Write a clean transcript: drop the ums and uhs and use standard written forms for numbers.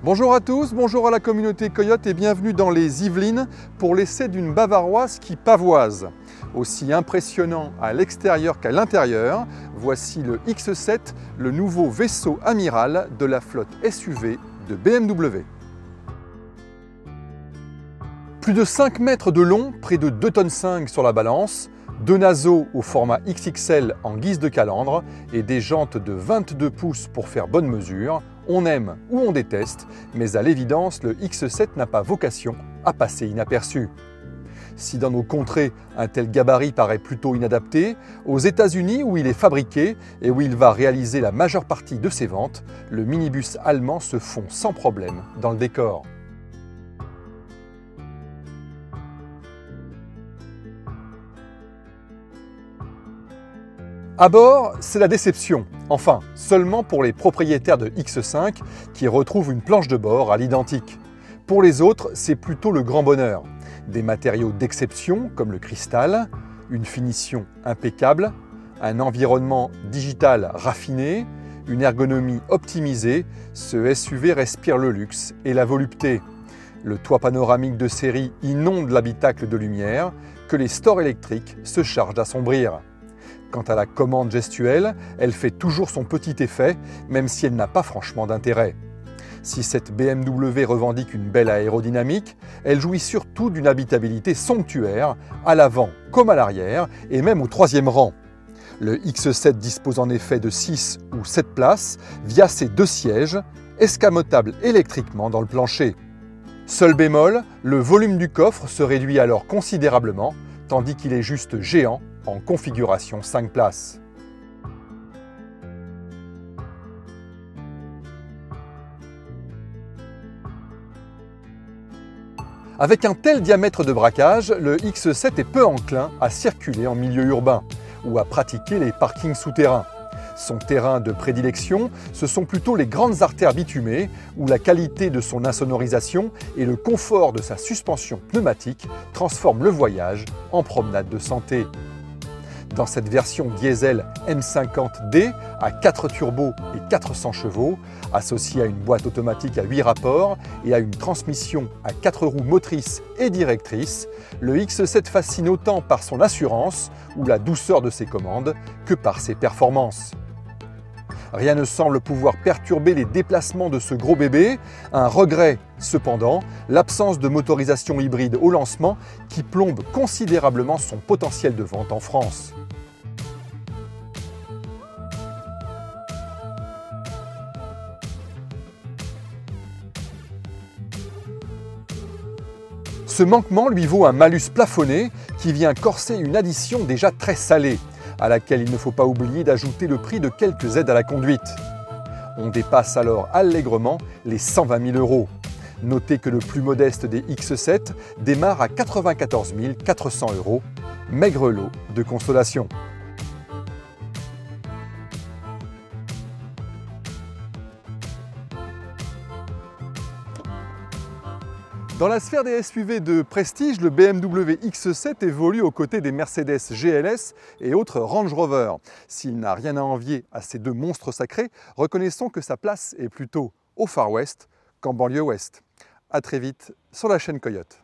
Bonjour à tous, bonjour à la communauté Coyote et bienvenue dans les Yvelines pour l'essai d'une bavaroise qui pavoise. Aussi impressionnant à l'extérieur qu'à l'intérieur, voici le X7, le nouveau vaisseau amiral de la flotte SUV de BMW. Plus de 5 mètres de long, près de 2,5 tonnes sur la balance, 2 naseaux au format XXL en guise de calandre et des jantes de 22 pouces pour faire bonne mesure. On aime ou on déteste, mais à l'évidence, le X7 n'a pas vocation à passer inaperçu. Si dans nos contrées, un tel gabarit paraît plutôt inadapté, aux États-Unis où il est fabriqué et où il va réaliser la majeure partie de ses ventes, le minibus allemand se fond sans problème dans le décor. À bord, c'est la déception. Enfin, seulement pour les propriétaires de X5 qui retrouvent une planche de bord à l'identique. Pour les autres, c'est plutôt le grand bonheur. Des matériaux d'exception comme le cristal, une finition impeccable, un environnement digital raffiné, une ergonomie optimisée, ce SUV respire le luxe et la volupté. Le toit panoramique de série inonde l'habitacle de lumière que les stores électriques se chargent d'assombrir. Quant à la commande gestuelle, elle fait toujours son petit effet, même si elle n'a pas franchement d'intérêt. Si cette BMW revendique une belle aérodynamique, elle jouit surtout d'une habitabilité somptuaire, à l'avant comme à l'arrière, et même au troisième rang. Le X7 dispose en effet de 6 ou 7 places via ses 2 sièges, escamotables électriquement dans le plancher. Seul bémol, le volume du coffre se réduit alors considérablement, tandis qu'il est juste géant en configuration 5 places. Avec un tel diamètre de braquage, le X7 est peu enclin à circuler en milieu urbain ou à pratiquer les parkings souterrains. Son terrain de prédilection, ce sont plutôt les grandes artères bitumées où la qualité de son insonorisation et le confort de sa suspension pneumatique transforment le voyage en promenade de santé. Dans cette version diesel M50D à 4 turbos et 400 chevaux, associée à une boîte automatique à 8 rapports et à une transmission à 4 roues motrices et directrices, le X7 fascine autant par son assurance ou la douceur de ses commandes que par ses performances. Rien ne semble pouvoir perturber les déplacements de ce gros bébé. Un regret, cependant, l'absence de motorisation hybride au lancement qui plombe considérablement son potentiel de vente en France. Ce manquement lui vaut un malus plafonné qui vient corser une addition déjà très salée, à laquelle il ne faut pas oublier d'ajouter le prix de quelques aides à la conduite. On dépasse alors allègrement les 120 000 €. Notez que le plus modeste des X7 démarre à 94 400 €, maigre lot de consolation. Dans la sphère des SUV de prestige, le BMW X7 évolue aux côtés des Mercedes GLS et autres Range Rover. S'il n'a rien à envier à ces deux monstres sacrés, reconnaissons que sa place est plutôt au Far West qu'en banlieue ouest. A très vite sur la chaîne Coyote.